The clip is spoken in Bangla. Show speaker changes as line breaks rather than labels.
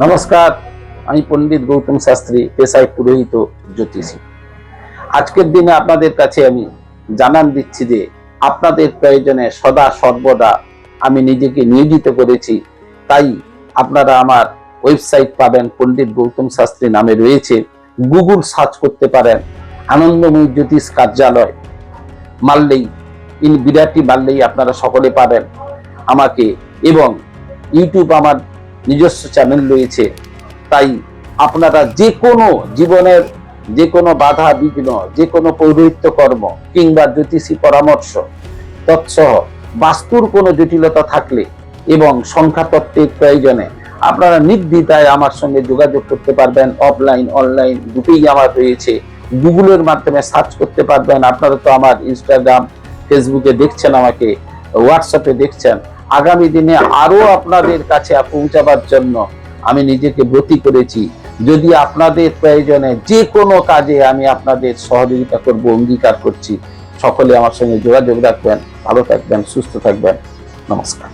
নমস্কার, আমি পণ্ডিত গৌতম শাস্ত্রী, পেশায় পুরোহিত জ্যোতিষী। আজকের দিনে আপনাদের কাছে আমি জানান দিচ্ছি যে আপনাদের প্রয়োজনে সদা সর্বদা আমি নিজেকে নিয়োজিত করেছি। তাই আপনারা আমার ওয়েবসাইট পাবেন, পণ্ডিত গৌতম শাস্ত্রী নামে রয়েছে। গুগল সার্চ করতে পারেন, আনন্দময়ী জ্যোতিষ কার্যালয় মারলেই, বিরাটি মারলেই আপনারা সকলে পাবেন আমাকে। এবং ইউটিউব আমার নিজস্ব চ্যানেল রয়েছে। তাই আপনারা যে কোনো জীবনের যে কোনো বাধা বিঘ্ন, যে কোনো পৌরোহিত্য কর্ম কিংবা জ্যোতিষী পরামর্শ তৎসহ বাস্তুর কোনো জটিলতা থাকলে এবং সংখ্যাতত্ত্বের প্রয়োজনে আপনারা নির্দ্বিধায় আমার সঙ্গে যোগাযোগ করতে পারবেন। অফলাইন অনলাইন দুটোই আমার রয়েছে। গুগলের মাধ্যমে সার্চ করতে পারবেন। আপনারা তো আমার ইনস্টাগ্রাম ফেসবুকে দেখছেন, আমাকে হোয়াটসঅ্যাপে দেখছেন। আগামী দিনে আরো আপনাদের কাছে পৌঁছাবার জন্য আমি নিজেকে ব্রতী করেছি। যদি আপনাদের প্রয়োজনে যে কোনো কাজে আমি আপনাদের সহযোগিতা করব, অঙ্গীকার করছি। সকলে আমার সঙ্গে যোগাযোগ রাখবেন। ভালো থাকবেন, সুস্থ থাকবেন। নমস্কার।